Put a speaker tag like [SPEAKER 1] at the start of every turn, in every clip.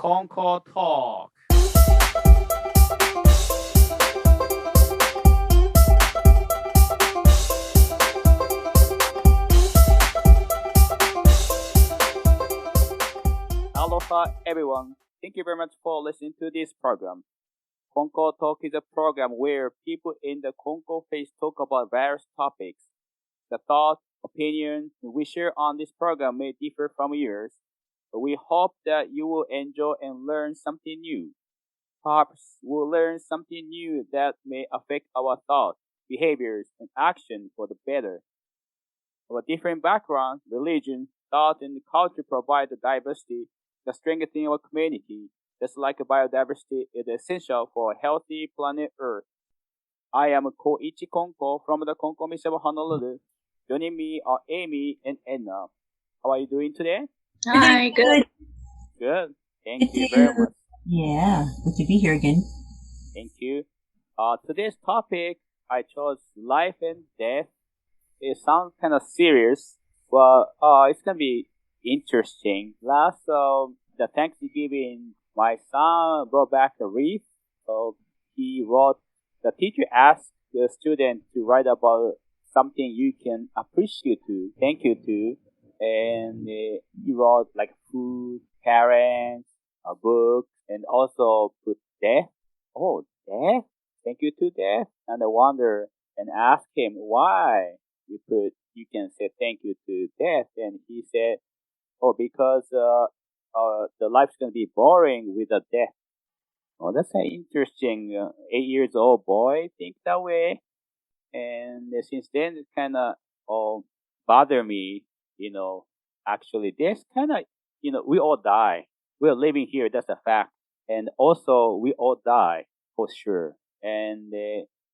[SPEAKER 1] Konko Talk. Aloha, everyone. Thank you very much for listening to this program. Konko Talk is a program where people in the Konko faith talk about various topics. The thoughts, opinions we share on this program may differ from yours, but we hope that you will enjoy and learn something new. Perhaps we'll learn something new that may affect our thoughts, behaviors, and action for the better. Our different backgrounds, religion, thought, and culture provide the diversity that strengthens our community. Just like biodiversity is essential for a healthy planet Earth. I am Koichi Konko from the Konko Mission of Honolulu. Joining me are Aimee and Edna. How are you doing today?
[SPEAKER 2] Hi, good.
[SPEAKER 1] Good. Thank you very much.
[SPEAKER 2] Yeah, good to be here again.
[SPEAKER 1] Thank you. Today's topic, I chose life and death. It sounds kind of serious, but it's gonna be interesting. Last the Thanksgiving, my son brought back a wreath. So he wrote. The teacher asked the student to write about something you can appreciate to, thank you to, and he wrote like food, parents, a book, and also put death. Oh, death? Thank you to death. And I wonder and asked him why you can say thank you to death, and he said, oh, because the life's gonna be boring with a death. Oh, that's an interesting. 8 years old boy think that way, and since then it kind of bother me. Actually, there's kind of we all die. We're living here. That's a fact, and also we all die for sure. And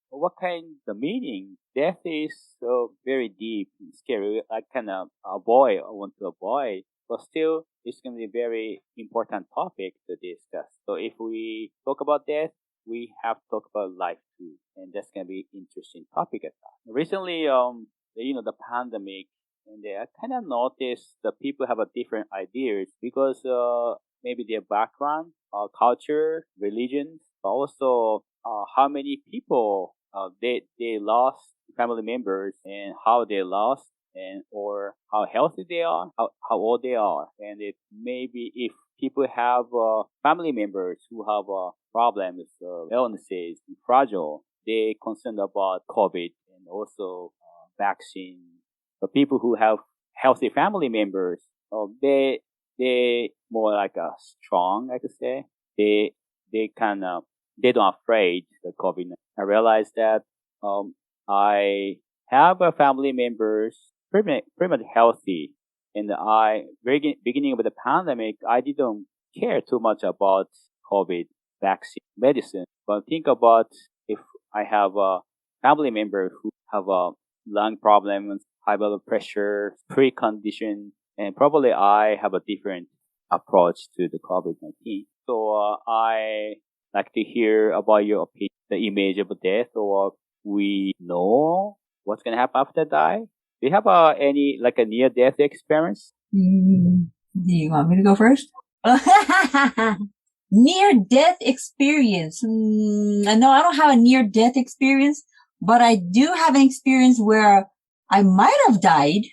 [SPEAKER 1] what kind the meaning? Death is very deep, and scary. I kind of avoid. I want to avoid, but still, it's going to be a very important topic to discuss. So if we talk about death, we have to talk about life too, and that's going to be interesting topic at that. Recently, the pandemic, and I kind of noticed that people have a different ideas because maybe their background, culture, religion, but also how many people they lost family members and how they lost and or how healthy they are, how old they are, and it maybe if people have family members who have problems, illnesses, fragile, they concerned about COVID and also vaccine. But people who have healthy family members, they more like a strong, I could say. They kind of they don't afraid the COVID. I realized that I have a family members pretty much healthy, and very beginning of the pandemic, I didn't care too much about COVID vaccine medicine. But think about if I have a family member who have a lung problems, high blood pressure, precondition, and probably I have a different approach to the COVID-19. So I like to hear about your opinion, the image of death, or we know what's gonna happen after die. Do you have any like a near-death experience?
[SPEAKER 2] Do you want me to go first? Near-death experience. No, I don't have a near-death experience, but I do have an experience where I might have died.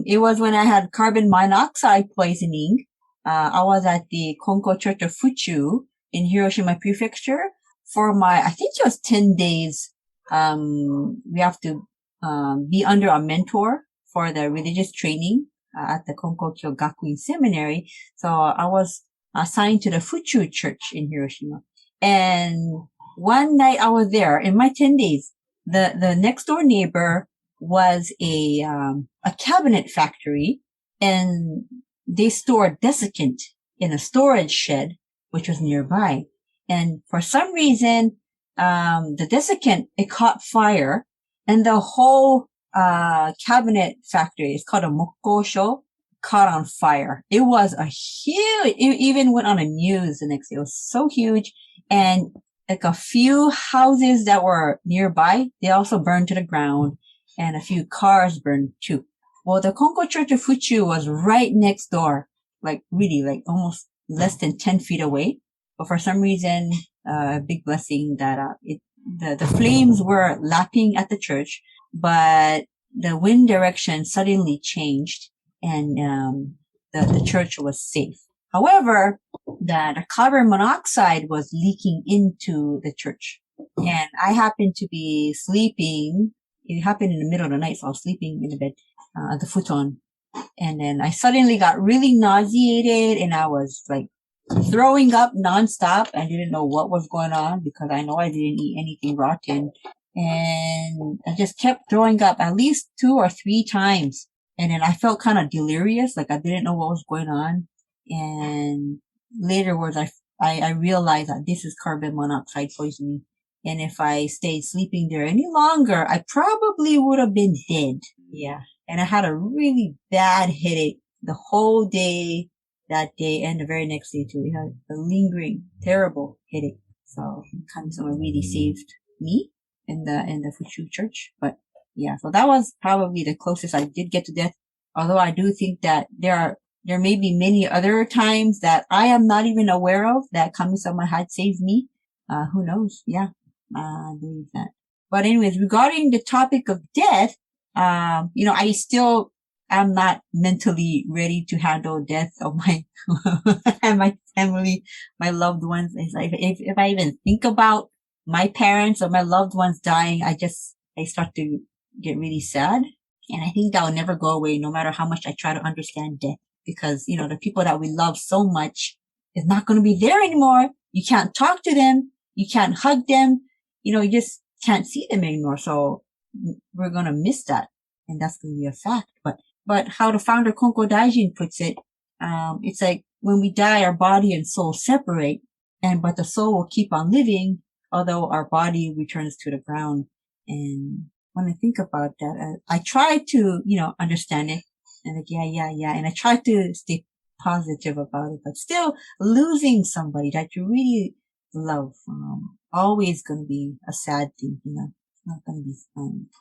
[SPEAKER 2] It was when I had carbon monoxide poisoning. I was at the Konko Church of Fuchu in Hiroshima Prefecture for I think it was 10 days. We have to be under a mentor for the religious training at the Konkokyo Gakuin Seminary. So I was assigned to the Fuchu Church in Hiroshima. And one night I was there in my 10 days. The next door neighbor was a cabinet factory, and they stored desiccant in a storage shed, which was nearby. And for some reason, the desiccant, it caught fire, and the whole cabinet factory, it's called a Mokkosho, caught on fire. It was it even went on the news the next day. It was so huge. And like a few houses that were nearby, they also burned to the ground, and a few cars burned too. Well, the Konko Church of Fuchu was right next door, like really, like almost less than 10 feet away. But for some reason, a big blessing that the flames were lapping at the church, but the wind direction suddenly changed, and the church was safe. However, the carbon monoxide was leaking into the church, and I happened to be sleeping. It happened in the middle of the night, so I was sleeping in the bed, the futon, and then I suddenly got really nauseated, and I was like throwing up nonstop. I didn't know what was going on because I know I didn't eat anything rotten. And I just kept throwing up at least 2 or 3 times. And then I felt kind of delirious, like I didn't know what was going on. And laterwards, I realized that this is carbon monoxide poisoning. And if I stayed sleeping there any longer, I probably would have been dead. Yeah. And I had a really bad headache the whole day, that day, and the very next day too. We had a lingering, terrible headache. So someone really saved me in the Fuchu church. But yeah, so that was probably the closest I did get to death. Although I do think that there may be many other times that I am not even aware of that Kami-sama had saved me. Who knows? Yeah, I believe that. But anyways, regarding the topic of death, I still am not mentally ready to handle death of my my family, my loved ones. If I even think about my parents or my loved ones dying, I start to get really sad. And I think that will never go away no matter how much I try to understand death. Because, the people that we love so much is not going to be there anymore. You can't talk to them. You can't hug them. You just can't see them anymore. So we're going to miss that. And that's going to be a fact. But how the founder Konko Daijin puts it, it's like when we die, our body and soul separate, but the soul will keep on living, although our body returns to the ground. And when I think about that, I try to, understand it. And like, yeah. And I try to stay positive about it, but still losing somebody that you really love, always going to be a sad thing, It's not going to be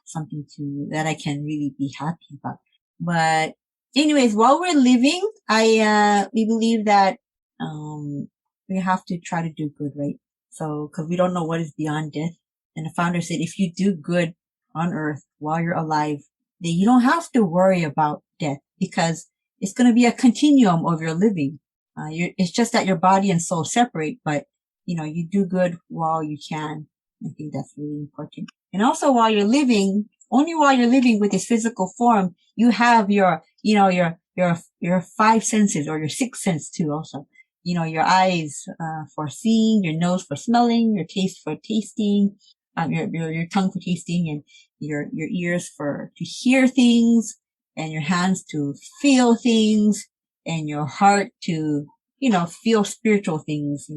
[SPEAKER 2] something that I can really be happy about. But anyways, while we're living, we believe that, we have to try to do good, right? So, cause we don't know what is beyond death. And the founder said, if you do good on earth while you're alive, then you don't have to worry about death because it's going to be a continuum of your living. It's just that your body and soul separate, but you do good while you can. I think that's really important. And also while you're living, only while you're living with this physical form, you have your 5 senses or your 6th sense too also. Your eyes, for seeing, your nose for smelling, your taste for tasting, your tongue for tasting, and your ears to hear things, and your hands to feel things, and your heart to, feel spiritual things,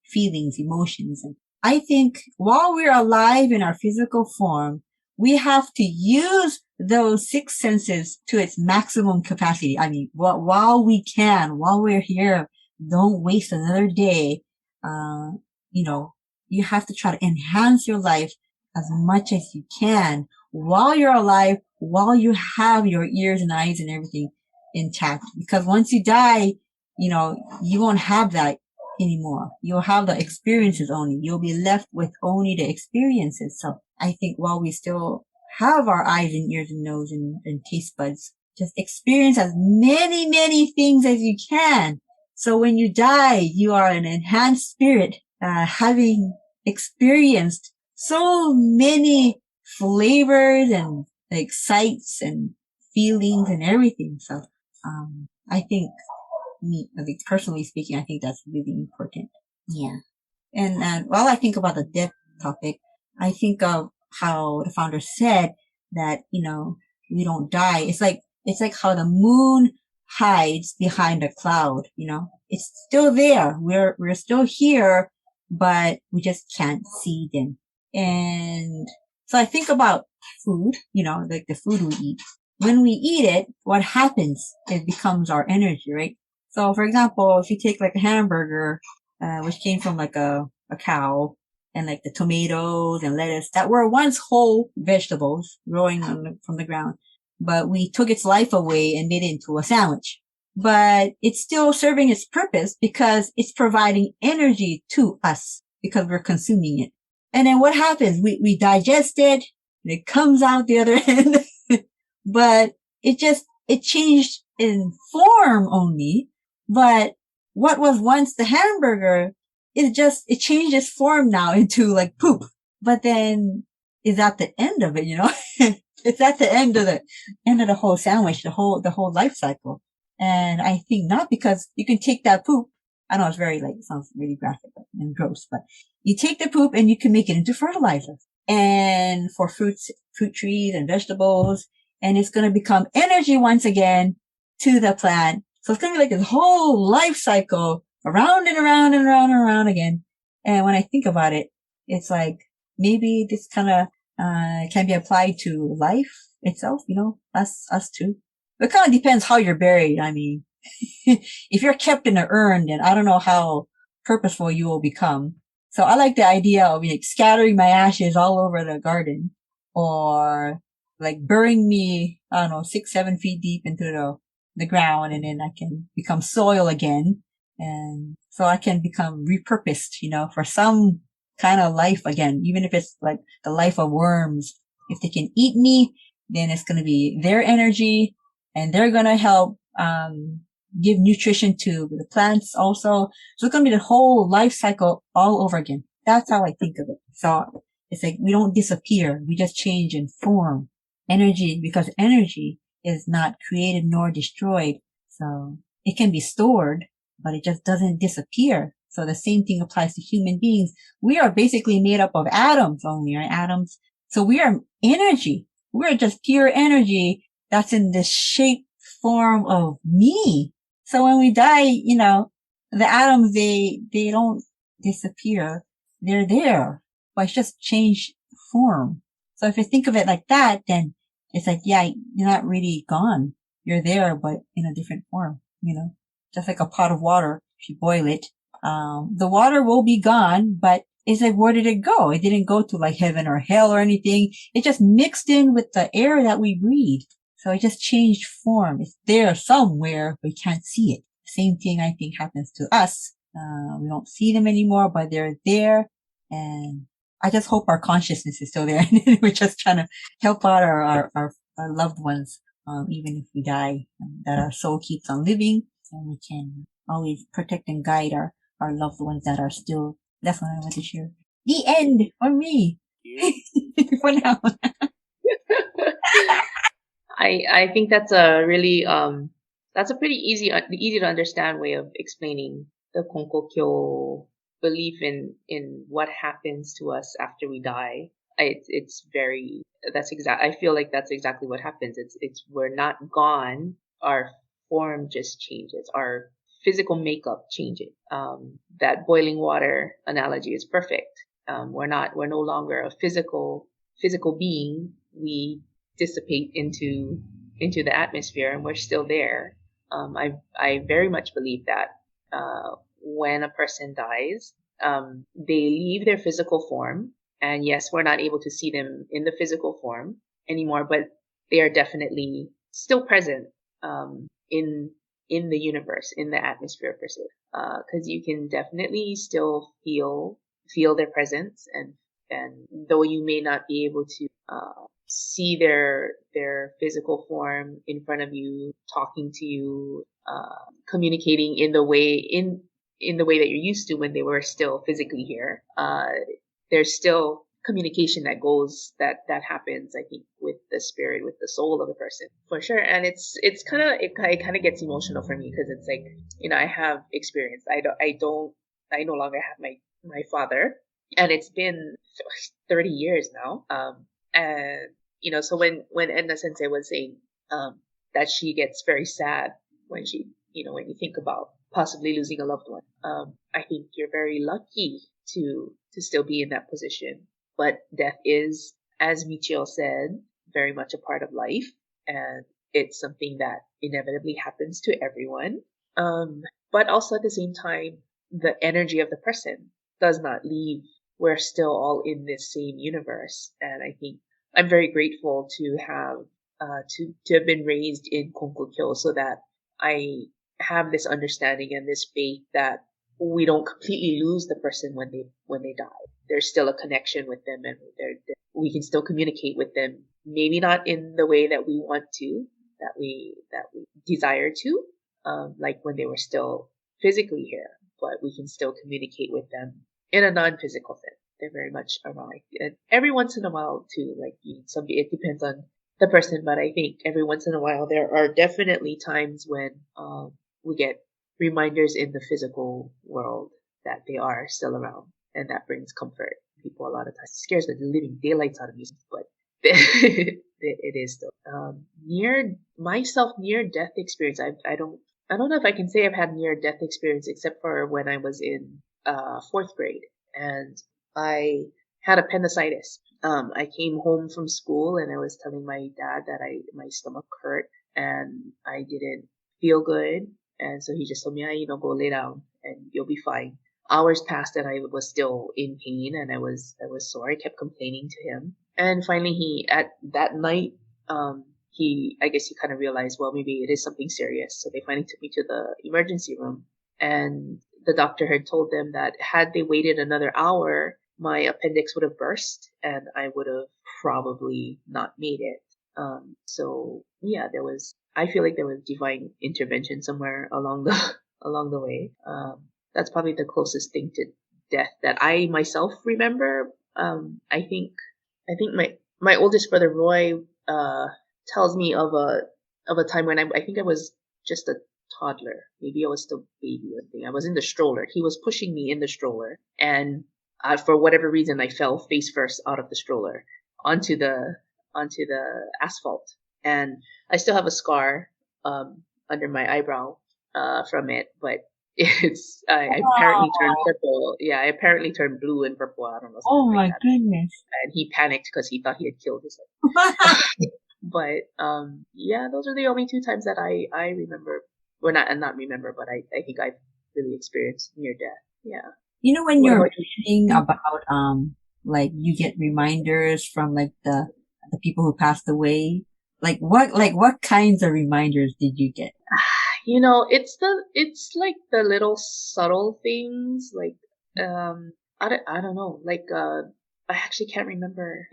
[SPEAKER 2] feelings, emotions. And I think while we're alive in our physical form, we have to use those 6 senses to its maximum capacity. I mean, while we can, while we're here, don't waste another day. You have to try to enhance your life as much as you can while you're alive, while you have your ears and eyes and everything intact. Because once you die, you won't have that anymore. You'll have the experiences only. You'll be left with only the experiences. So I think while we still have our eyes and ears and nose and taste buds, just experience as many, many things as you can. So when you die, you are an enhanced spirit, having experienced so many flavors and like sights and feelings and everything. So, I think personally speaking, I think that's really important. Yeah. And while I think about the death topic, I think of how the founder said that, we don't die. It's like how the moon hides behind a cloud, it's still there. We're still here, but we just can't see them. And so I think about food, like the food we eat. When we eat it, what happens? It becomes our energy, right? So for example, if you take like a hamburger, which came from like a cow, and like the tomatoes and lettuce that were once whole vegetables growing from the ground, but we took its life away and made it into a sandwich. but it's still serving its purpose because it's providing energy to us because we're consuming it. And then what happens? We digest it and it comes out the other end, but it changed in form only. But what was once the hamburger it changed its form now into like poop. But then is at the end of it, it's at the end of the whole sandwich, the whole life cycle. And I think not, because you can take that poop. I know it sounds really graphic and gross, but you take the poop and you can make it into fertilizer and for fruit trees and vegetables. And it's going to become energy once again to the plant. So it's going to be like this whole life cycle around and around and around and around again. And when I think about it, it's like maybe this kind of can be applied to life itself, us too. It kind of depends how you're buried. I mean, if you're kept in an urn, then I don't know how purposeful you will become. So I like the idea of like scattering my ashes all over the garden, or like burying me, I don't know, 6-7 feet deep into the ground, and then I can become soil again. And so I can become repurposed, for some kind of life again, even if it's like the life of worms. If they can eat me, then it's going to be their energy and they're going to help, give nutrition to the plants also. So it's going to be the whole life cycle all over again. That's how I think of it. So it's like we don't disappear. We just change in form. Energy, because energy is not created nor destroyed. So it can be stored, but it just doesn't disappear. So the same thing applies to human beings. We are basically made up of atoms only, right? Atoms. So we are energy. We're just pure energy that's in the shape form of me. So when we die, the atoms, they don't disappear. They're there, but it's just changed form. So if you think of it like that, then it's like, yeah, you're not really gone. You're there, but in a different form, just like a pot of water. If you boil it, the water will be gone, but it's like, where did it go? It didn't go to like heaven or hell or anything. It just mixed in with the air that we breathe. So it just changed form. It's there somewhere, but we can't see it. Same thing I think happens to us. We don't see them anymore, but they're there. And I just hope our consciousness is still there. And we're just trying to help out our loved ones, even if we die, that our soul keeps on living, and we can always protect and guide our loved ones that are still. That's what I want to share. The end for me. For now.
[SPEAKER 3] I think that's a really that's a pretty easy to understand way of explaining the Konkokyo belief in what happens to us after we die. I feel like that's exactly what happens. It's we're not gone. Our form just changes. Our physical makeup changes. That boiling water analogy is perfect. We're no longer a physical being. We dissipate into the atmosphere, and we're still there. I very much believe that when a person dies, they leave their physical form, and yes, we're not able to see them in the physical form anymore, but they are definitely still present in the universe, in the atmosphere per se, because you can definitely still feel their presence, and though you may not be able to see their physical form in front of you, talking to you, communicating in the way that you're used to when they were still physically here. There's still communication that happens, I think, with the spirit, with the soul of the person, for sure. And it kind of gets emotional for me, because it's like, I have experience. I no longer have my father, and it's been 30 years now. And so when Edna Sensei was saying that she gets very sad when when you think about possibly losing a loved one, I think you're very lucky to still be in that position. But death is, as Michio said, very much a part of life, and it's something that inevitably happens to everyone. But also at the same time, the energy of the person does not leave. We're still all in this same universe, and I think I'm very grateful to have to have been raised in Konkokyo, so that I have this understanding and this faith that we don't completely lose the person when they die. There's still a connection with them, and we can still communicate with them. Maybe not in the way that we want to, that we desire to, like when they were still physically here, but we can still communicate with them in a non-physical sense. They're very much around. And every once in a while too, like it depends on the person, but I think every once in a while there are definitely times when we get reminders in the physical world that they are still around, and that brings comfort. People a lot of times scares the living daylights out of me, but it is still near death experience. I don't know if I can say I've had near death experience, except for when I was in 4th grade and I had appendicitis. I came home from school and I was telling my dad that my stomach hurt and I didn't feel good. And so he just told me, go lay down and you'll be fine. Hours passed and I was still in pain and I was sore. I kept complaining to him. And finally at that night, I guess he kind of realized, well, maybe it is something serious. So they finally took me to the emergency room, and the doctor had told them that had they waited another hour, my appendix would have burst and I would have probably not made it. So yeah, I feel like there was divine intervention somewhere along the way. That's probably the closest thing to death that I myself remember. I think my oldest brother Roy tells me of a time when I think I was just a toddler. Maybe I was still a baby or something. I was in the stroller. He was pushing me in the stroller, and for whatever reason, I fell face first out of the stroller onto the asphalt, and I still have a scar under my eyebrow from it, but I apparently turned purple. Yeah, I apparently turned blue and purple. I don't know.
[SPEAKER 2] Oh my goodness!
[SPEAKER 3] And he panicked because he thought he had killed himself. But yeah, those are the only 2 times that I remember. Well, not remember, but I think I've really experienced near death. Yeah.
[SPEAKER 2] When you're reading about like you get reminders from like the people who passed away, what kinds of reminders did you get?
[SPEAKER 3] It's like the little subtle things, like I don't know, like I actually can't remember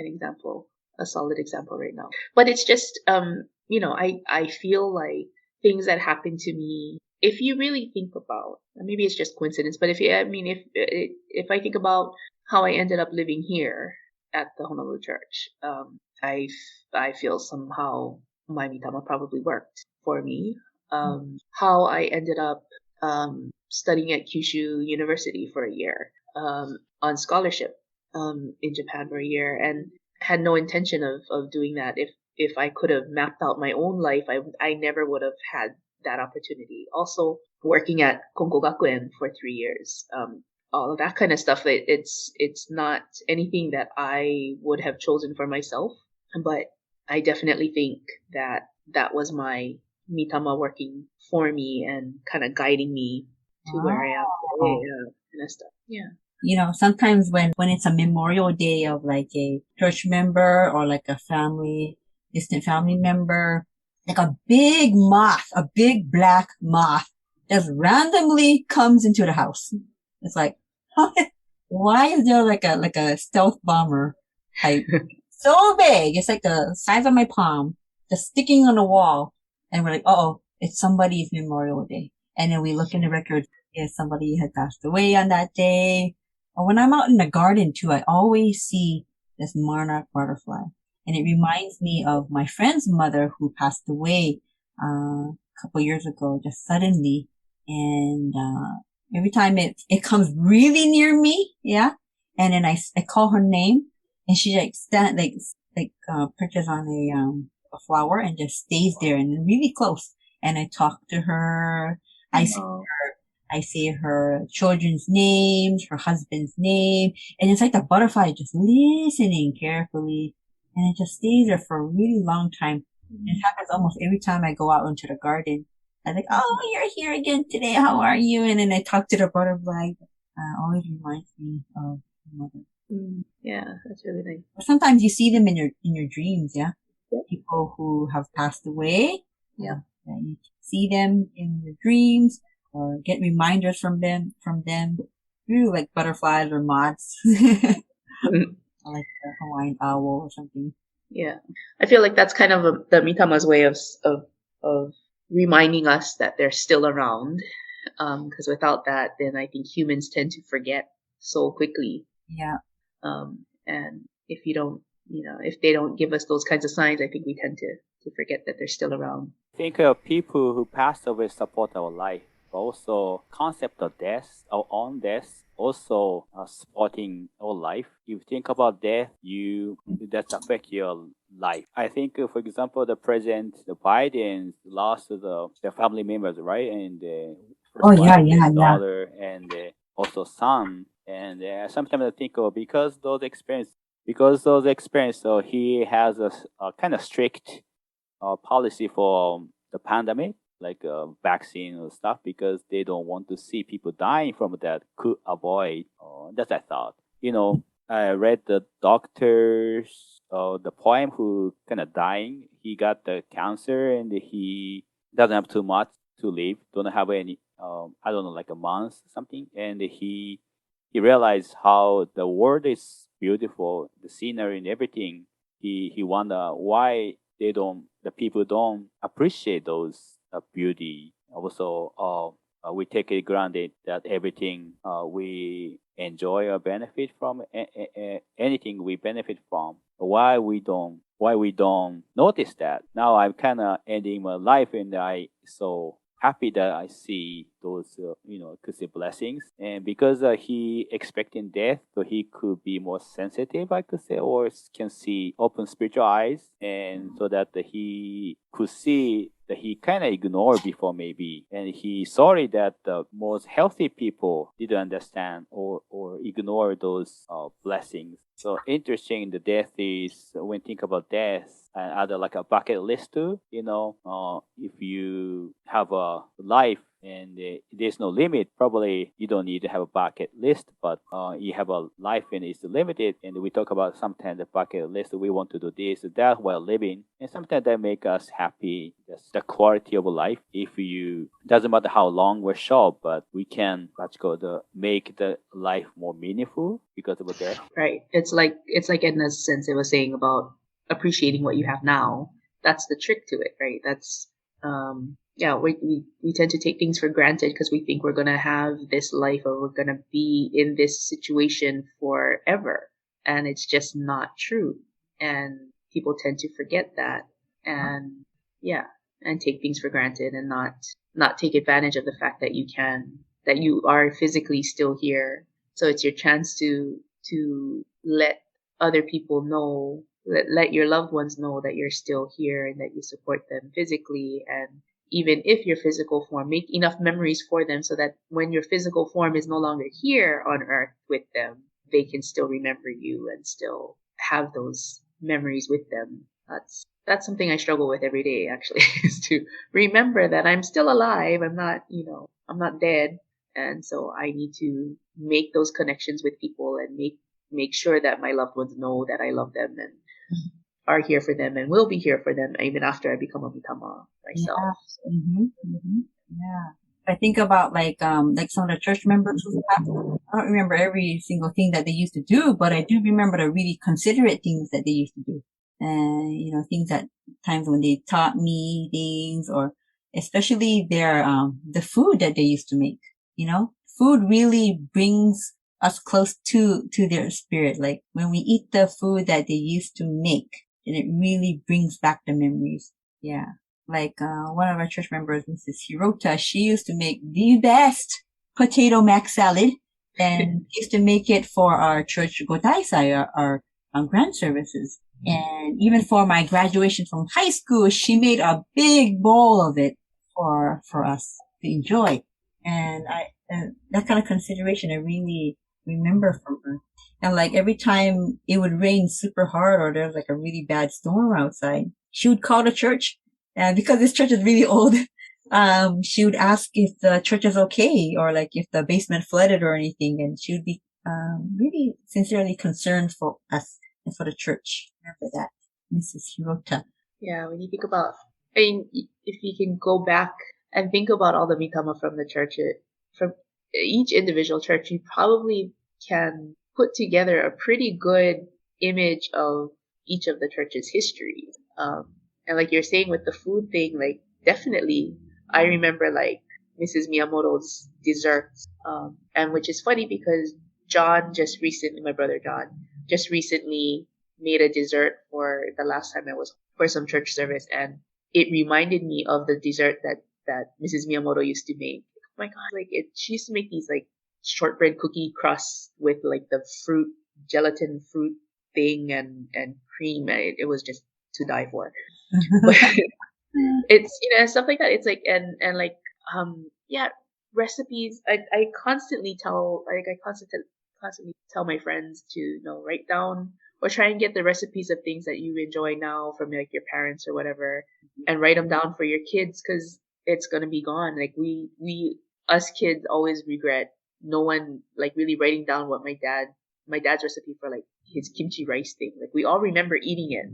[SPEAKER 3] a solid example right now, but it's just I feel like things that happen to me, if you really think about, maybe it's just coincidence, but if I think about how I ended up living here at the Honolulu church, I feel somehow my mitama probably worked for me. How I ended up studying at Kyushu University for a year on scholarship in Japan for a year, and had no intention of doing that. If I could have mapped out my own life, I never would have had that opportunity. Also, working at Konko Gakuen for 3 years, all of that kind of stuff. It's not anything that I would have chosen for myself, but I definitely think that was my mitama working for me and kind of guiding me to where I am today, kind of stuff. Yeah.
[SPEAKER 2] Sometimes when it's a memorial day of like a church member or like a distant family member, like a big black moth just randomly comes into the house. It's like, why is there like a stealth bomber type so big? It's like the size of my palm, just sticking on the wall. And we're like, it's somebody's Memorial Day. And then we look in the records, yes, somebody had passed away on that day. Or when I'm out in the garden too, I always see this monarch butterfly. And it reminds me of my friend's mother who passed away, a couple years ago, just suddenly. And, every time it comes really near me, yeah. And then I call her name and she perches on a flower and just stays there and really close. And I talk to her. I say her children's names, her husband's name. And it's like the butterfly just listening carefully. And it just stays there for a really long time. It happens almost every time I go out into the garden. I'm like, you're here again today. How are you? And then I talk to the butterfly. Always reminds me of my mother.
[SPEAKER 3] Yeah, that's really nice.
[SPEAKER 2] Sometimes you see them in your dreams, yeah? People who have passed away.
[SPEAKER 3] Yeah.
[SPEAKER 2] You see them in your dreams or get reminders from them through like butterflies or moths. Like the Hawaiian owl or something.
[SPEAKER 3] Yeah. I feel like that's kind of the Mitama's way of reminding us that they're still around. Because without that, then I think humans tend to forget so quickly.
[SPEAKER 2] Yeah.
[SPEAKER 3] And if you don't, if they don't give us those kinds of signs, I think we tend to forget that they're still around.
[SPEAKER 1] I think people who passed away support our life. Also, concept of death, our own death, also supporting our life. If you think about death, that affect your life. I think, for example, the Biden lost the family members, right? And the first wife, his daughter, and also son. And sometimes I think, because those experiences, so he has a kind of strict policy for the pandemic, like vaccine and stuff, because they don't want to see people dying from that. Could avoid. That's I thought. I read the doctors, the poem who kind of dying. He got the cancer and he doesn't have too much to live. Don't have any. I don't know, like a month something, and he realized how the world is beautiful, the scenery and everything. He wonder why the people don't appreciate those beauty. Also, we take it granted that everything we enjoy or benefit from, anything we benefit from. Why we don't notice that? Now I'm kind of ending my life, and I so happy that I see those, could see blessings. And because he expecting death, so he could be more sensitive, I could say, or can see open spiritual eyes, and so that he could see that he kind of ignored before maybe. And he sorry that the most healthy people didn't understand or ignore those blessings. So interesting, the death is, when think about death, and other like a bucket list too, if you have a life and there's no limit, probably you don't need to have a bucket list, but you have a life and it's limited. And we talk about sometimes the bucket list, we want to do this, that while living, and sometimes that make us happy. That's the quality of life. If you, doesn't matter how long or short, but we can make the life more meaningful because of that.
[SPEAKER 3] Right. It's like Edna's sensei was saying about appreciating what you have now. That's the trick to it, right? That's we tend to take things for granted because we think we're gonna have this life or we're gonna be in this situation forever, and it's just not true. And people tend to forget that, and take things for granted and not take advantage of the fact that you are physically still here. So it's your chance to let other people know, let your loved ones know that you're still here and that you support them physically. And even if your physical form, make enough memories for them so that when your physical form is no longer here on earth with them, they can still remember you and still have those memories with them. That's something I struggle with every day, actually, is to remember that I'm still alive. I'm not dead. And so I need to make those connections with people and make sure that my loved ones know that I love them and are here for them and will be here for them even after I become a mitama myself.
[SPEAKER 2] Yeah. Mm-hmm. Mm-hmm. Yeah. I think about like some of the church members who have, I don't remember every single thing that they used to do, but I do remember the really considerate things that they used to do. And, things that times when they taught me things, or especially their, the food that they used to make, food really brings us close to their spirit. Like when we eat the food that they used to make, and it really brings back the memories. Yeah. Like, one of our church members, Mrs. Hirota, she used to make the best potato mac salad, and used to make it for our church gotaisai, our grand services. And even for my graduation from high school, she made a big bowl of it for us to enjoy. And that kind of consideration I really remember from her. And like every time it would rain super hard or there was like a really bad storm outside, she would call the church. And because this church is really old, she would ask if the church is okay, or like if the basement flooded or anything. And she would be really sincerely concerned for us and for the church. Remember that, Mrs. Hirota.
[SPEAKER 3] Yeah, when you think about, if you can go back and think about all the mikama from the church, from each individual church, you probably can put together a pretty good image of each of the church's history. And like you're saying with the food thing, like definitely, I remember like Mrs. Miyamoto's desserts, and which is funny because my brother John, just recently made a dessert for the last time I was for some church service, and it reminded me of the dessert that Mrs. Miyamoto used to make. Oh my god, she used to make these like shortbread cookie crusts with like the gelatin fruit thing and cream. It was just to die for. But it's, stuff like that. It's like, and like, yeah, recipes. I constantly tell my friends to, write down or try and get the recipes of things that you enjoy now from like your parents or whatever, and write them down for your kids, because it's gonna be gone. Like us kids always regret no one like really writing down what my dad's recipe for like his kimchi rice thing. Like we all remember eating it,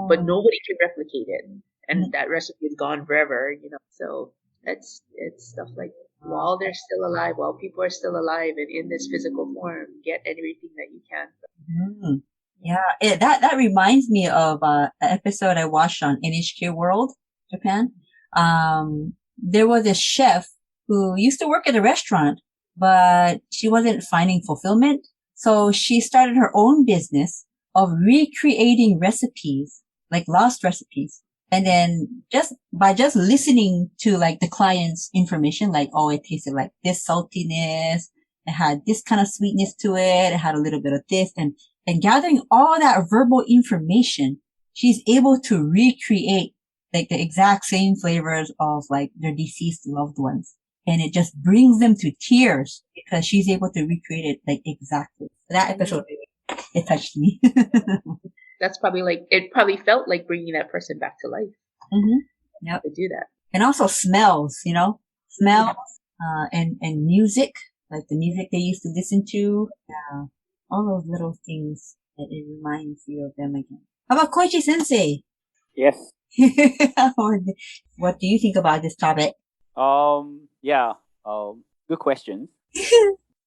[SPEAKER 3] but nobody can replicate it, and that recipe is gone forever. So it's stuff like, while they're still alive, while people are still alive and in this physical form, get everything that you can.
[SPEAKER 2] Mm. Yeah, that reminds me of an episode I watched on NHK World, Japan. There was a chef who used to work at a restaurant, but she wasn't finding fulfillment. So she started her own business of recreating recipes, like lost recipes. And then by listening to like the client's information, like, oh, it tasted like this saltiness, it had this kind of sweetness to it, it had a little bit of this, and gathering all that verbal information, she's able to recreate like the exact same flavors of like their deceased loved ones. And it just brings them to tears because she's able to recreate it like exactly. That episode, it touched me.
[SPEAKER 3] That's probably it probably felt like bringing that person back to life.
[SPEAKER 2] Mm-hmm. Yep.
[SPEAKER 3] To do that.
[SPEAKER 2] And also smells, and music, like the music they used to listen to. Yeah. All those little things that it reminds you of them again. How about Koichi Sensei?
[SPEAKER 1] Yes.
[SPEAKER 2] What do you think about this topic?
[SPEAKER 1] Yeah. Good questions.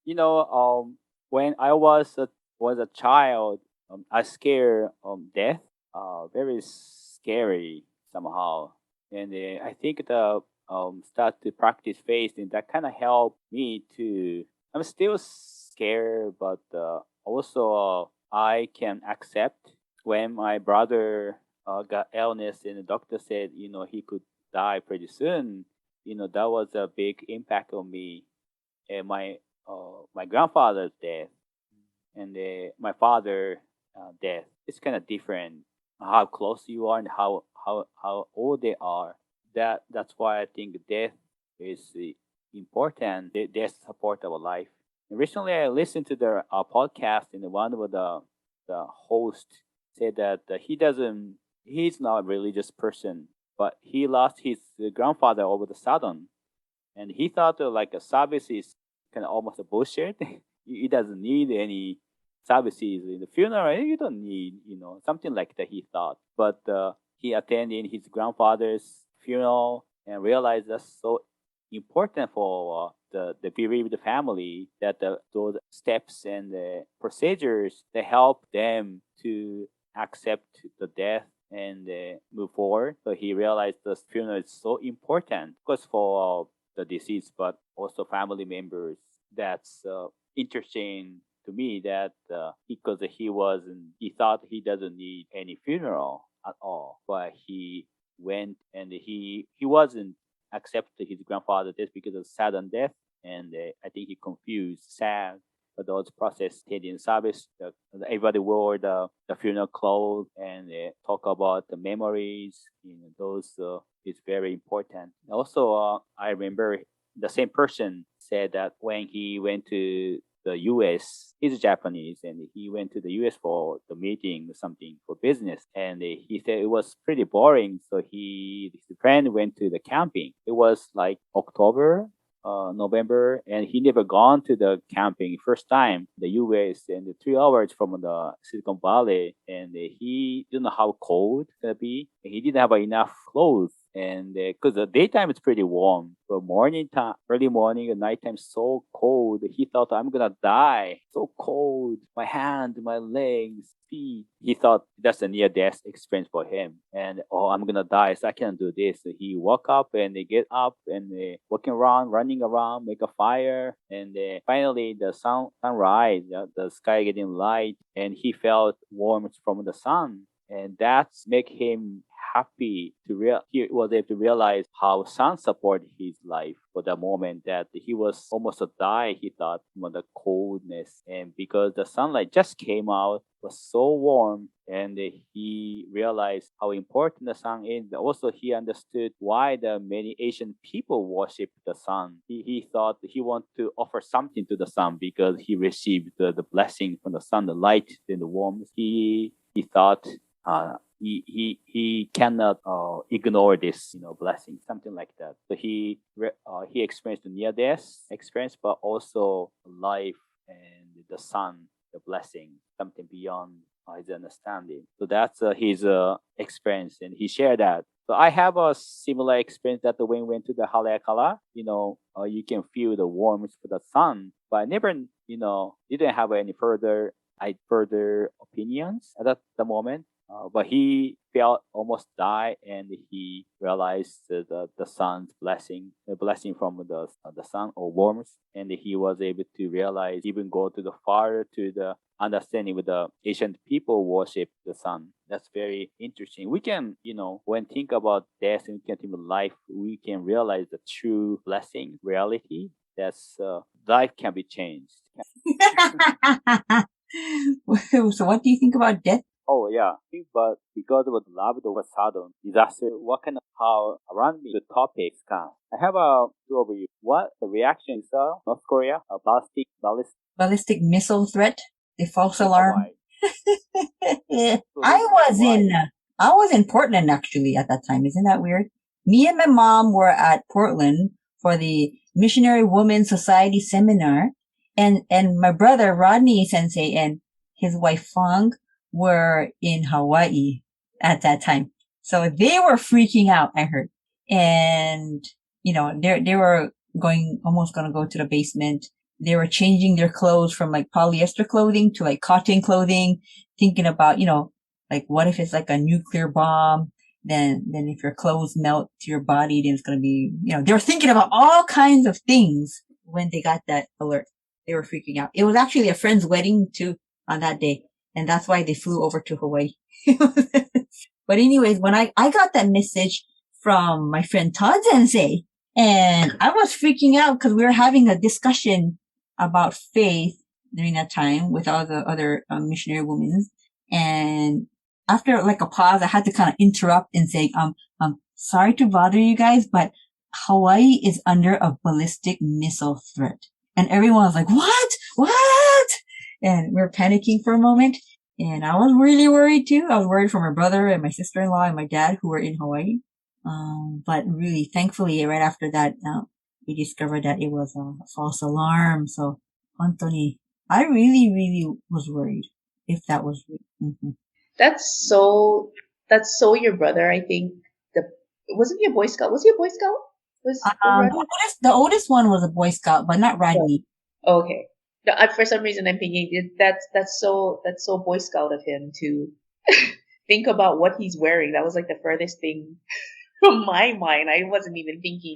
[SPEAKER 1] When I was a child, I scared death. Very scary somehow, and I think the start to practice faith, and that kind of helped me to. I'm still scared, but also I can accept when my brother got illness and the doctor said he could die pretty soon. That was a big impact on me, and my grandfather's death and my father death. It's kind of different how close you are and how old they are. That's why I think death is important. Death support our life. And recently, I listened to the podcast, and one of the host said that he's not a religious person, but he lost his grandfather over the sudden, and he thought like a service is kind of almost a bullshit. He doesn't need any services in the funeral. You don't need, something like that, he thought. But he attended his grandfather's funeral and realized that's so important for the bereaved family, that those steps and the procedures, they help them to accept the death and move forward. So he realized the funeral is so important, because for the deceased, but also family members. That's interesting to me, that because he thought he doesn't need any funeral at all, but he went and he wasn't accepted his grandfather death because of sudden death, and I think he confused sad. But those process stayed in service. Everybody wore the funeral clothes and talk about the memories. Those is very important. Also, I remember the same person said that when he went to the U.S., he's Japanese, and he went to the U.S. for the meeting or something for business, and he said it was pretty boring. So his friend went to the camping. It was like October, November, and he never gone to the camping first time the U.S. and 3 hours from the Silicon Valley, and he didn't know how cold it's gonna be. And he didn't have enough clothes And because the daytime is pretty warm, but morning time, early morning and nighttime so cold. He thought I'm gonna die. So cold. My hand, my legs, feet. He thought that's a near-death experience for him. And I'm gonna die, so I can't do this. So he woke up and they get up and they walking around, running around, make a fire, and finally the sunrise, the sky getting light, and he felt warmth from the sun, and that's make him happy he was able to realize how sun supported his life for the moment that he was almost to die, he thought, from the coldness. And because the sunlight just came out, was so warm, and he realized how important the sun is. Also, he understood why the many Asian people worship the sun. He thought he wanted to offer something to the sun because he received the blessing from the sun, the light and the warmth. He thought he cannot ignore this blessing, something like that. So he experienced the near death experience, but also life and the sun, the blessing, something beyond his understanding. So that's his experience, and he shared that. So I have a similar experience that when we went to the Haleakala, you can feel the warmth of the sun, but I never, didn't have any further opinions at the moment. But he felt almost die, and he realized the sun's blessing, the blessing from the sun or warmth, and he was able to realize, even go to the farther to the understanding with the Asian people worship the sun. That's very interesting. We can, when think about death and we can think of life, we can realize the true blessing, reality. That's life can be changed.
[SPEAKER 2] So what do you think about death?
[SPEAKER 1] Oh yeah, but because of the love over sudden disaster, what kind of how around me the topics come. I have two over you. What the reaction is North Korea, a
[SPEAKER 2] ballistic missile threat, the false alarm.
[SPEAKER 1] So
[SPEAKER 2] I was in Portland actually at that time. Isn't that weird? Me and my mom were at Portland for the Missionary Women's Society seminar, and my brother Rodney Sensei and his wife Fong were in Hawaii at that time. So they were freaking out, I heard. And, they were almost going to go to the basement. They were changing their clothes from like polyester clothing to like cotton clothing, thinking about, like what if it's like a nuclear bomb? Then if your clothes melt to your body, then it's going to be, they were thinking about all kinds of things when they got that alert. They were freaking out. It was actually a friend's wedding too on that day. And that's why they flew over to Hawaii. But anyways, when I got that message from my friend Todd Sensei, and I was freaking out because we were having a discussion about faith during that time with all the other missionary women. And after like a pause, I had to kind of interrupt and say, sorry to bother you guys, but Hawaii is under a ballistic missile threat. And everyone was like, what? And we were panicking for a moment. And I was really worried too. I was worried for my brother and my sister-in-law and my dad who were in Hawaii. But really, thankfully, right after that, we discovered that it was a false alarm. So, Anthony, I really, really was worried if that was real. Mm-hmm.
[SPEAKER 3] That's so your brother, I think. Wasn't he a Boy Scout? Was he a Boy Scout?
[SPEAKER 2] The oldest one was a Boy Scout, but not Rodney.
[SPEAKER 3] Oh, okay. No, for some reason, I'm thinking that's so Boy Scout of him to think about what he's wearing. That was like the furthest thing from my mind. I wasn't even thinking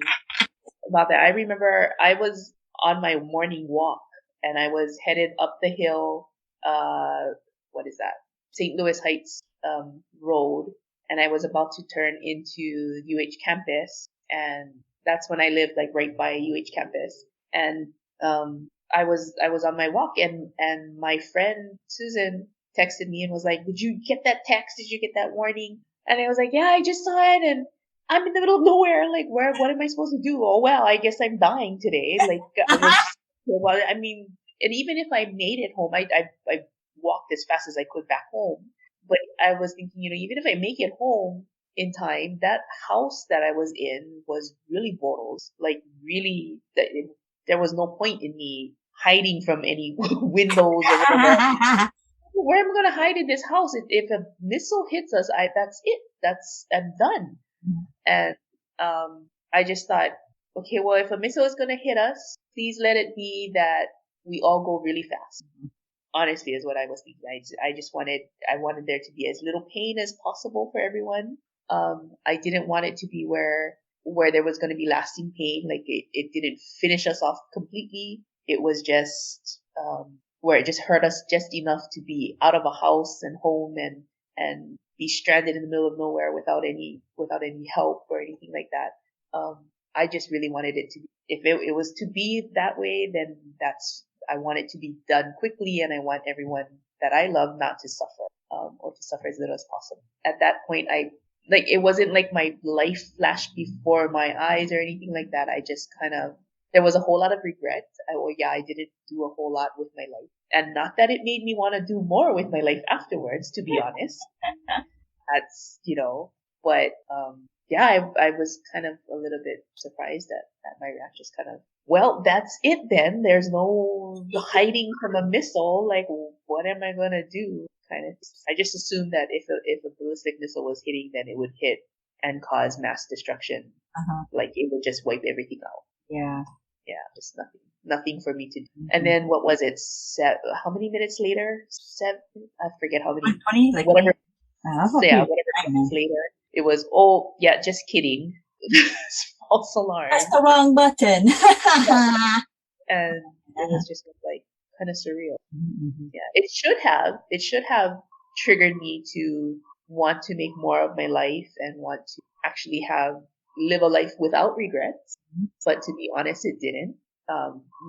[SPEAKER 3] about that. I remember I was on my morning walk and I was headed up the hill. What is that? St. Louis Heights Road, and I was about to turn into UH campus, and that's when I lived like right by UH campus, and I was on my walk, and my friend Susan texted me and was like, "Did you get that text? Did you get that warning?" And I was like, "Yeah, I just saw it, and I'm in the middle of nowhere. Like, what am I supposed to do? Oh well, I guess I'm dying today." Like, I mean, and even if I made it home, I walked as fast as I could back home. But I was thinking, even if I make it home in time, that house that I was in was really bottles. Like, really, there was no point in me hiding from any windows or whatever. Where am I going to hide in this house? If a missile hits us, that's it. I'm done. And I just thought, okay, well, if a missile is going to hit us, please let it be that we all go really fast. Honestly, is what I was thinking. I wanted there to be as little pain as possible for everyone. I didn't want it to be where there was going to be lasting pain. Like it didn't finish us off completely. It was just, where it just hurt us just enough to be out of a house and home and be stranded in the middle of nowhere without any help or anything like that. I just really wanted it to be, if it was to be that way, then I want it to be done quickly, and I want everyone that I love not to suffer, or to suffer as little as possible. At that point, it wasn't like my life flashed before my eyes or anything like that. I just there was a whole lot of regret. I didn't do a whole lot with my life. And not that it made me want to do more with my life afterwards, to be honest. That's, but, I was kind of a little bit surprised at my reaction. Just kind of, well, that's it then. There's no hiding from a missile. Like, what am I going to do? I just assumed that if a ballistic missile was hitting, then it would hit and cause mass destruction. Like, it would just wipe everything out.
[SPEAKER 2] Yeah.
[SPEAKER 3] Yeah, just nothing for me to do. And then what was it? How many minutes later? 7? I forget how many.
[SPEAKER 2] 20? Like
[SPEAKER 3] whatever.
[SPEAKER 2] whatever
[SPEAKER 3] Minutes later, it was. Just kidding. False alarm.
[SPEAKER 2] That's the wrong button.
[SPEAKER 3] And it was just like kind of surreal. Yeah, it should have triggered me to want to make more of my life and want to actually live a life without regrets. But to be honest, it didn't.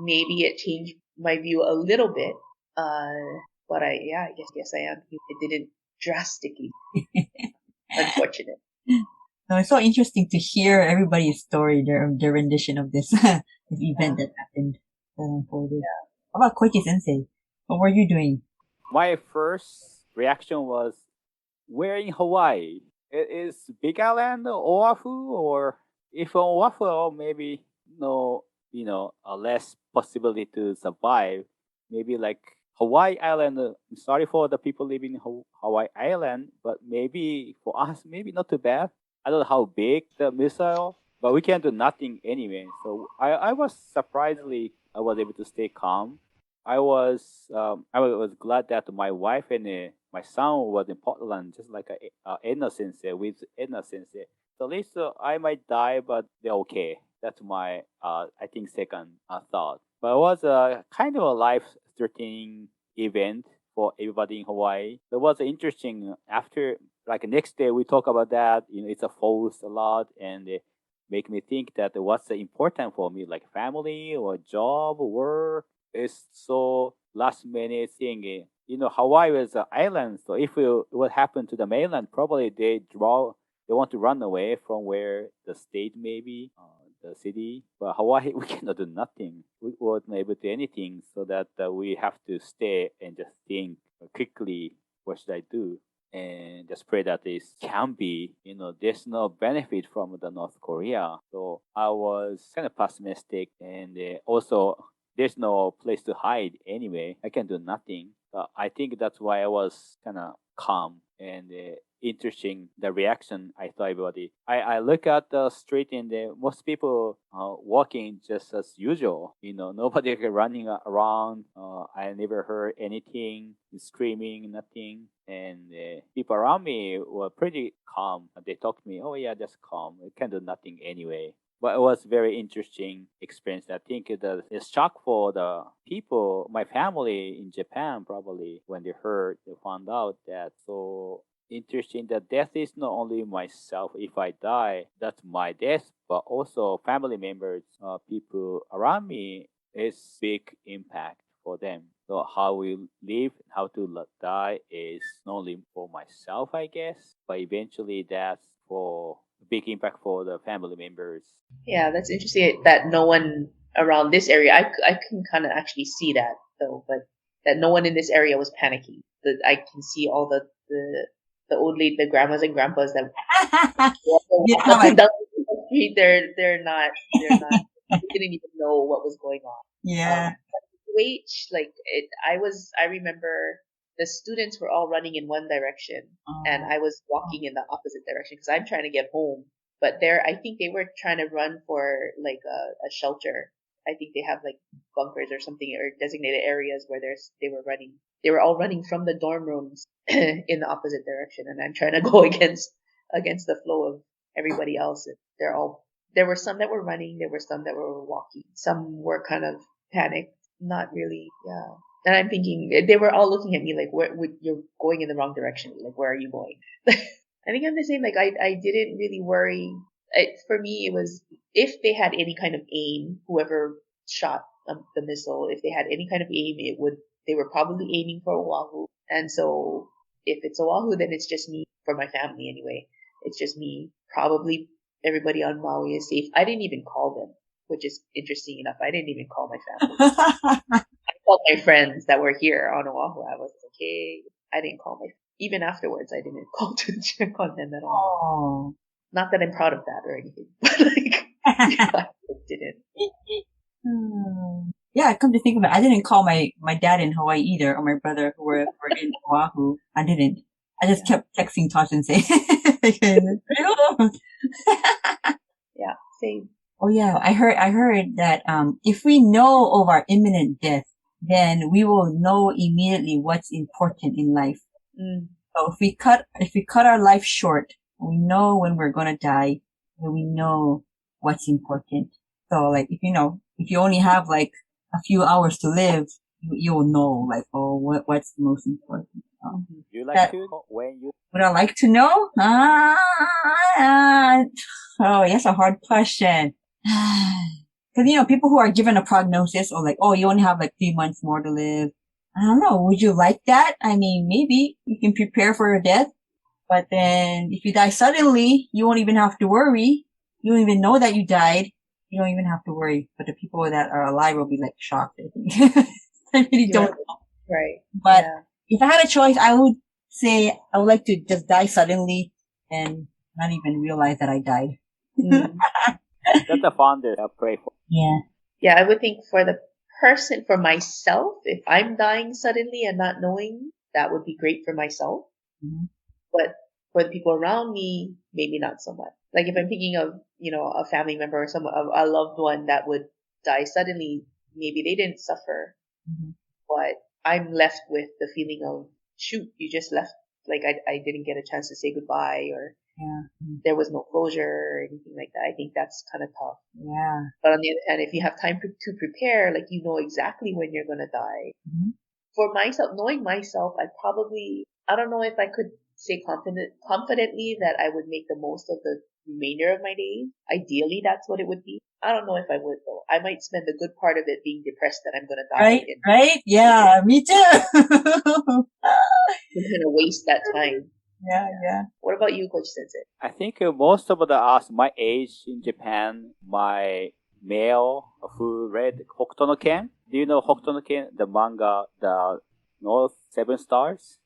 [SPEAKER 3] Maybe it changed my view a little bit. But I guess I am. It didn't drastically. Unfortunate.
[SPEAKER 2] No, it's so interesting to hear everybody's story, their rendition of this, this event that happened, that unfolded.
[SPEAKER 3] Yeah.
[SPEAKER 2] How about Koichi Sensei? What were you doing?
[SPEAKER 1] My first reaction was, where in Hawaii? It is Big Island, Oahu, or if on Oahu, maybe a less possibility to survive. Maybe like Hawaii Island. I'm sorry for the people living in Hawaii Island, but maybe for us, maybe not too bad. I don't know how big the missile, but we can do nothing anyway. So I was surprisingly, I was able to stay calm. I was glad that my wife and my son was in Portland, just like Edna Sensei with Edna Sensei. So at least I might die, but they're okay. That's my I think second thought. But it was a kind of a life-threatening event for everybody in Hawaii. It was interesting. After next day we talk about that. It's a false a lot, and it make me think that what's important for me, like family or job, work, is so last minute thing. Hawaii is an island, so if what happened to the mainland, probably they want to run away from where the state may be, the city. But Hawaii, we cannot do nothing. We weren't able to do anything, so that we have to stay and just think quickly, what should I do? And just pray that this can be, there's no benefit from the North Korea. So I was kind of pessimistic, and also there's no place to hide anyway. I can do nothing. I think that's why I was kind of calm and interesting, the reaction I saw everybody. I look at the street, and most people walking just as usual. Nobody running around. I never heard anything, screaming, nothing. And people around me were pretty calm. They talked to me, oh yeah, just calm. We can do nothing anyway. But it was very interesting experience. I think the shock for the people, my family in Japan, probably when they found out that. So interesting that death is not only myself. If I die, that's my death, but also family members, people around me, is big impact for them. So how we live, how to die is not only for myself, I guess, but eventually that's for big impact for the family members.
[SPEAKER 3] Yeah, that's interesting that no one around this area, I can kind of actually see that though, but that no one in this area was panicking. That I can see all the old lady, the grandmas and grandpas that up and down the street, they're not, they didn't even know what was going on.
[SPEAKER 2] Yeah.
[SPEAKER 3] I remember the students were all running in one direction, and I was walking in the opposite direction because I'm trying to get home But I think they were trying to run for like a shelter. I think they have like bunkers or something or designated areas where they were running. They were all running from the dorm rooms in the opposite direction, and I'm trying to go against the flow of everybody else. There were some that were running, there were some that were walking. Some were kind of panicked, not really, yeah. And I'm thinking, they were all looking at me like, you're going in the wrong direction. Like, where are you going? I think I'm the same. Like, I didn't really worry. For me, it was, if they had any kind of aim, whoever shot the missile, if they had any kind of aim, they were probably aiming for Oahu. And so if it's Oahu, then it's just me, for my family anyway. It's just me. Probably everybody on Maui is safe. I didn't even call them, which is interesting enough. I didn't even call my family. I called my friends that were here on Oahu. I was like, hey, I didn't call even afterwards, I didn't call to check on them at all.
[SPEAKER 2] Oh.
[SPEAKER 3] Not that I'm proud of that or anything, but like, I didn't.
[SPEAKER 2] Yeah, come to think of it, I didn't call my dad in Hawaii either, or my brother who were in Oahu. I didn't. I just kept texting Tosh and saying,
[SPEAKER 3] yeah, same.
[SPEAKER 2] Oh yeah, I heard that, if we know of our imminent death, then we will know immediately what's important in life. So if we cut our life short, we know when we're gonna die, then we know what's important. So like, if you only have like a few hours to live, you'll know like, oh, what's the most important.
[SPEAKER 1] You like to when you?
[SPEAKER 2] Would I like to know? Oh, that's a hard question. Because, people who are given a prognosis or like, oh, you only have like 3 months more to live. I don't know. Would you like that? I mean, maybe you can prepare for your death, but then if you die suddenly, you won't even have to worry. You don't even know that you died. You don't even have to worry. But the people that are alive will be like shocked, I think. I really don't know.
[SPEAKER 3] Right.
[SPEAKER 2] But if I had a choice, I would say I would like to just die suddenly and not even realize that I died.
[SPEAKER 1] That's the founder I pray for.
[SPEAKER 2] Yeah.
[SPEAKER 3] Yeah, I would think for myself, if I'm dying suddenly and not knowing, that would be great for myself.
[SPEAKER 2] Mm-hmm.
[SPEAKER 3] But for the people around me, maybe not so much. Like if I'm thinking of, a family member or a loved one that would die suddenly, maybe they didn't suffer, but I'm left with the feeling of, shoot, you just left. Like I didn't get a chance to say goodbye, or there was no closure or anything like that. I think that's kind of tough.
[SPEAKER 2] Yeah.
[SPEAKER 3] But on the other hand, if you have time to prepare, like you know exactly when you're going to die. For myself, knowing myself, I don't know if I could say confidently that I would make the most of the remainder of my days. Ideally, that's what it would be. I don't know if I would though. I might spend a good part of it being depressed that I'm going to die.
[SPEAKER 2] Right? Yeah, me too.
[SPEAKER 3] I'm going to waste that time.
[SPEAKER 2] Yeah.
[SPEAKER 3] What about you, Coach Sensei?
[SPEAKER 1] I think most of us my age in Japan, my male who read Hokuto no Ken. Do you know Hokuto no Ken, the manga, the North 7 Stars?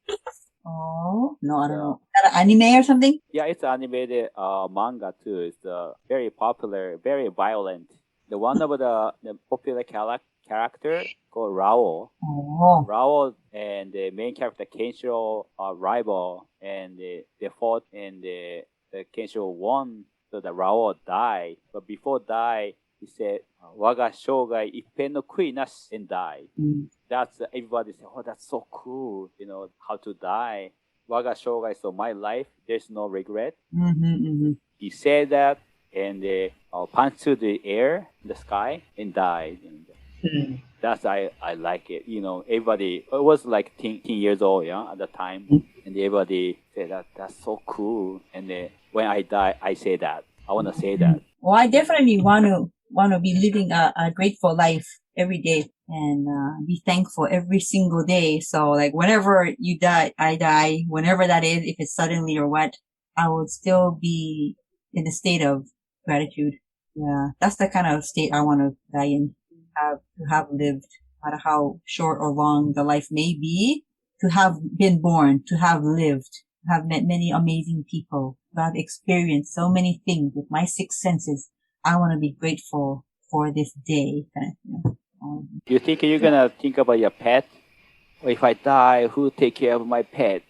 [SPEAKER 2] Oh, no, I don't know. Is that an anime or something?
[SPEAKER 1] Yeah, it's animated manga too. It's very popular, very violent. The one of the popular character called Rao.
[SPEAKER 2] Oh.
[SPEAKER 1] Rao and the main character Kenshiro are rival, and they fought, and the Kenshiro won, so the Rao died. But before die, he said, "Waga shogai ippen no kui nashi," and died. That's everybody said, "Oh, that's so cool! How to die." Waga shogai, so my life, there's no regret. He said that, and punched to the air, the sky, and died. That's I like it. Everybody, it was like 10 years old, at the time, and everybody said that's so cool. And when I die, I say that. I want to say that.
[SPEAKER 2] Well, I definitely want to be living a grateful life every day and be thankful every single day. So like whenever you die, I die, whenever that is, if it's suddenly or what, I would still be in a state of gratitude. Yeah, that's the kind of state I want to die in. To have lived, no matter how short or long the life may be, to have been born, to have lived, to have met many amazing people, to have experienced so many things with my 6 senses. I want to be grateful for this day.
[SPEAKER 1] You think you're going to think about your pet? Or if I die, who take care of my pet?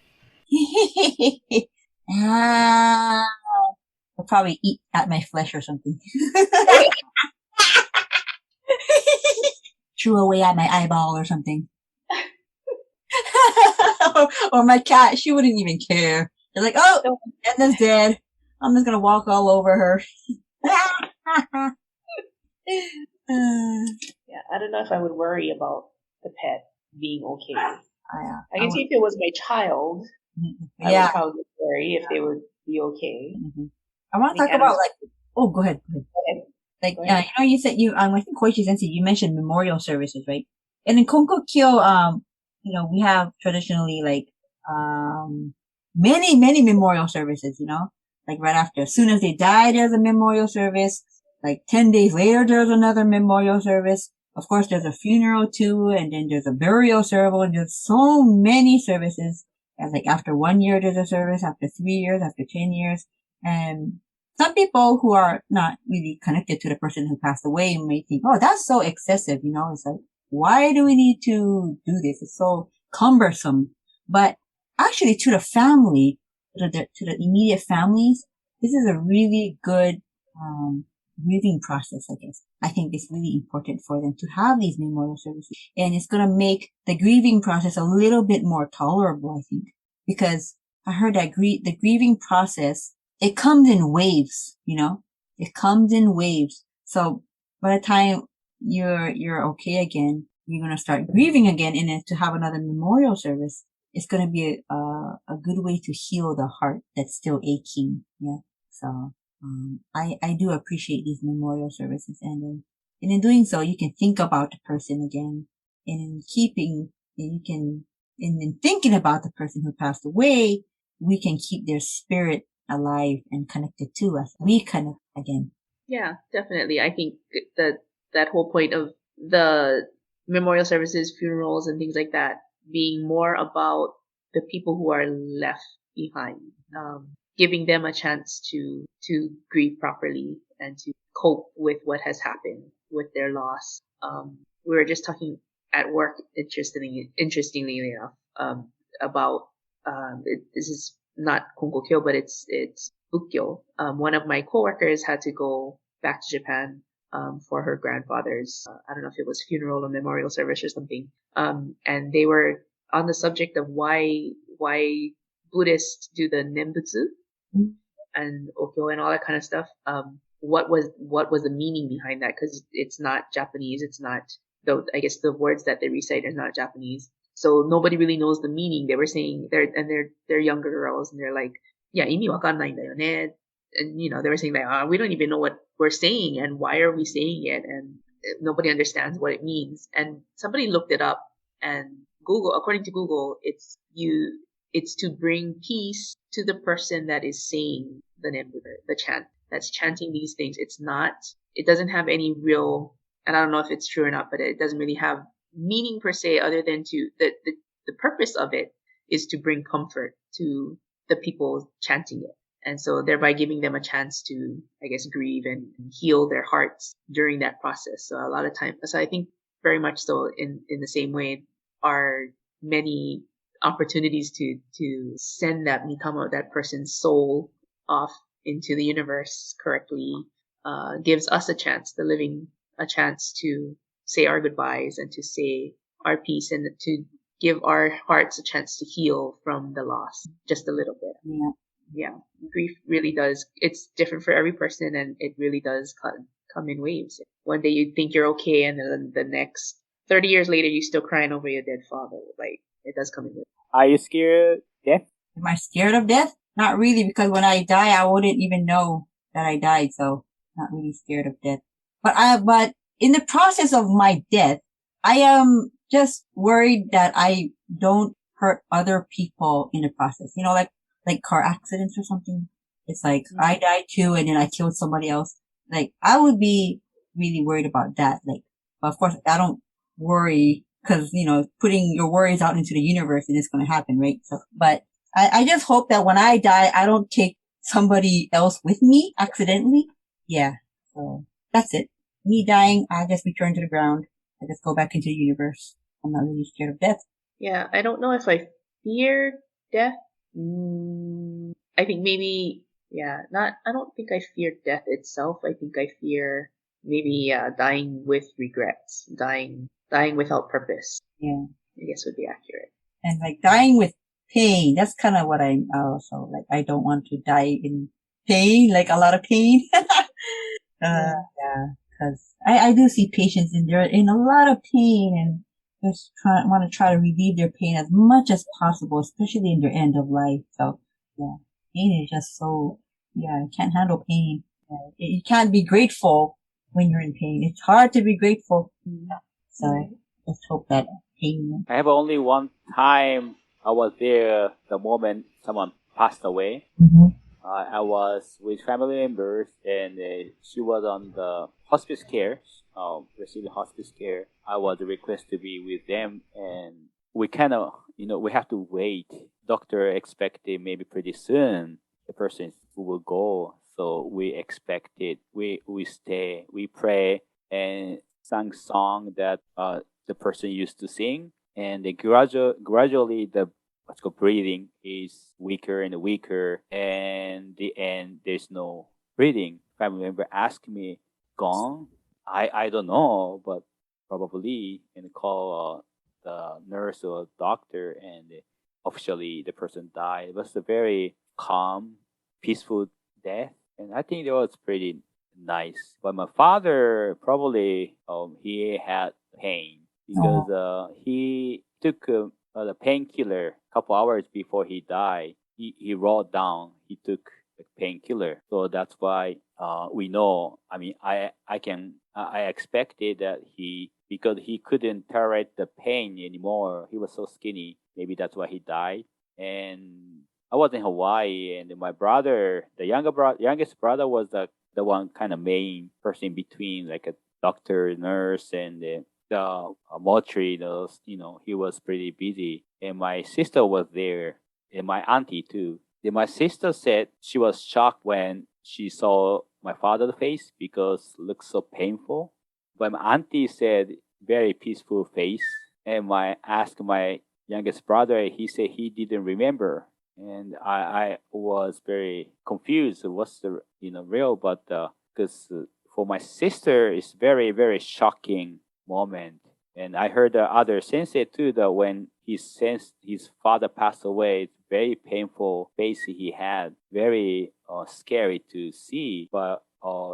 [SPEAKER 2] He'll probably eat at my flesh or something. Chew away at my eyeball or something. Or my cat, she wouldn't even care. They're like, oh, Edna's dead. I'm just gonna walk all over her.
[SPEAKER 3] Yeah, I don't know if I would worry about the pet being okay. I can see if it was my child, I would probably worry if they would be okay.
[SPEAKER 2] I want to talk about go ahead. Like, you said I think Koichi Sensei, you mentioned memorial services, right? And in Konkokyo, we have traditionally many memorial services, like right after, as soon as they die, there's a memorial service. Like 10 days later, there's another memorial service. Of course, there's a funeral too, and then there's a burial ceremony. There's so many services. And like after 1 year, there's a service. After 3 years, after 10 years. And some people who are not really connected to the person who passed away may think, oh, that's so excessive. It's like, why do we need to do this? It's so cumbersome. But actually, to the family, to the immediate families, this is a really good, grieving process, I guess. I think it's really important for them to have these memorial services. And it's going to make the grieving process a little bit more tolerable, I think. Because I heard that the grieving process, it comes in waves, It comes in waves. So by the time you're okay again, you're going to start grieving again. And then to have another memorial service, it's going to be a good way to heal the heart that's still aching. Yeah. So I do appreciate these memorial services, and in doing so, you can think about the person again, and in thinking about the person who passed away, we can keep their spirit alive and connected to us. We connect again.
[SPEAKER 3] Yeah, definitely. I think that whole point of the memorial services, funerals, and things like that being more about the people who are left behind. Giving them a chance to grieve properly and to cope with what has happened with their loss. We were just talking at work, interestingly enough, about this is not Konkokyo, but it's Bukkyo. One of my coworkers had to go back to Japan for her grandfather's, I don't know if it was funeral or memorial service or something. And they were on the subject of why Buddhists do the Nembutsu and Okyo and all that kind of stuff. What was the meaning behind that? Because it's not Japanese. It's not, though I guess the words that they recite are not Japanese. So nobody really knows the meaning. They were saying they're younger girls, and they're like, yeah, imi wakannai da yo ne. And they were saying like, we don't even know what we're saying and why are we saying it, and nobody understands what it means. And somebody looked it up, and according to Google, it's to bring peace to the person that is saying the chant, that's chanting these things. It doesn't have any real, and I don't know if it's true or not, but it doesn't really have meaning per se, other than the purpose of it is to bring comfort to the people chanting it. And so thereby giving them a chance to, I guess, grieve and heal their hearts during that process. So a lot of time, so I think very much so in the same way are many opportunities to send that mitama, that person's soul, off into the universe correctly, gives us a chance, the living, a chance to say our goodbyes and to say our piece, and to give our hearts a chance to heal from the loss just a little bit. Yeah. Grief really does. It's different for every person, and it really does come in waves. One day you think you're okay, and then the next 30 years later, you're still crying over your dead father. Like, it does come in waves.
[SPEAKER 1] Are you scared of death?
[SPEAKER 2] Am I scared of death? Not really, because when I die, I wouldn't even know that I died. So not really scared of death. But in the process of my death, I am just worried that I don't hurt other people in the process. Like car accidents or something. It's like, I died too, and then I killed somebody else. Like, I would be really worried about that. Like, of course, I don't worry because, putting your worries out into the universe and it's going to happen, right? So, but I just hope that when I die, I don't take somebody else with me accidentally. Yeah. So that's it. Me dying, I just return to the ground. I just go back into the universe. I'm not really scared of death.
[SPEAKER 3] Yeah. I don't know if I fear death. I think maybe Yeah, I don't think I fear death itself. I think I fear maybe dying with regrets, dying without purpose.
[SPEAKER 2] Yeah.
[SPEAKER 3] I guess would be accurate.
[SPEAKER 2] And like dying with pain, that's kind of what I also like. I don't want to die in pain, like a lot of pain. Yeah, because I do see patients they're in a lot of pain and just want to try to relieve their pain as much as possible, especially in their end of life. So yeah, pain is just so, you can't handle pain. You can't be grateful when you're in pain. It's hard to be grateful. So let's hope that pain.
[SPEAKER 1] I have only one time I was there the moment someone passed away.
[SPEAKER 2] Mm-hmm.
[SPEAKER 1] I was with family members, and she was on the hospice care, receiving hospice care. I was requested to be with them, and we kind of, we have to wait. Doctor expected maybe pretty soon the person will go, so we expected. We stay, we pray, and sang song that the person used to sing, and they gradually the breathing is weaker and weaker, and the end there's no breathing. Family member asked me, "Gone?" I don't know, but probably, and call the nurse or doctor, and officially the person died. It was a very calm, peaceful death, and I think it was pretty nice. But my father probably he had pain because he took the painkiller a couple hours before he died. He wrote down he took the painkiller, so that's why we know. I mean, I expected that because he couldn't tolerate the pain anymore. He was so skinny. Maybe that's why he died. And I was in Hawaii, and my brother, the youngest brother, was the one kind of main person in between, like a doctor, nurse, and the mortuary. He was pretty busy, and my sister was there, and my auntie too. Then my sister said she was shocked when she saw my father's face because it looked so painful. But my auntie said very peaceful face, and I asked my youngest brother. He said he didn't remember, and I was very confused. What's the real? But because for my sister, it's very very shocking moment. And I heard the other sensei too that when he sensed his father passed away, it's very painful face he had, very scary to see. But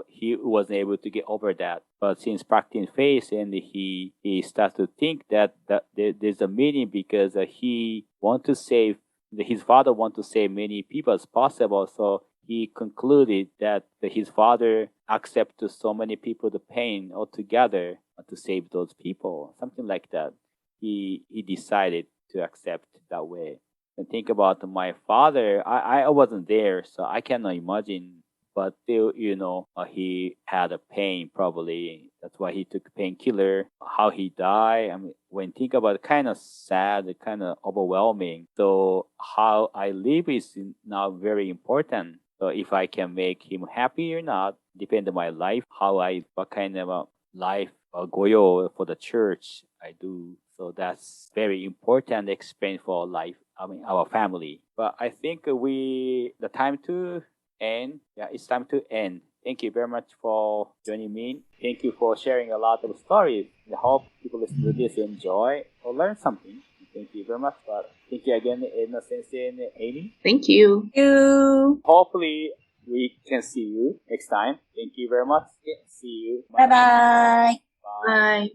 [SPEAKER 1] he wasn't able to get over that. But since practicing faith, and he started to think that there's a meaning because he want to save his father want to save many people as possible. So he concluded that his father accepted so many people the pain altogether to save those people, something like that. He decided to accept that way. And think about my father. I wasn't there, so I cannot imagine. But still, he had a pain probably. That's why he took painkiller. How he died. I mean, when think about it, kind of sad, kind of overwhelming. So how I live is now very important. So if I can make him happy or not, depend on my life. What kind of a life goyo for the church I do. So that's very important experience for life. I mean, our family. But I think the time to end. Yeah, it's time to end. Thank you very much for joining me. Thank you for sharing a lot of stories. I hope people listen to this enjoy or learn something. Thank you very much. But thank you again, Edna Sensei and Aimee.
[SPEAKER 3] Thank you.
[SPEAKER 2] Thank you.
[SPEAKER 1] Hopefully, we can see you next time. Thank you very much. See you.
[SPEAKER 2] Bye-bye.
[SPEAKER 1] Bye.
[SPEAKER 3] Bye.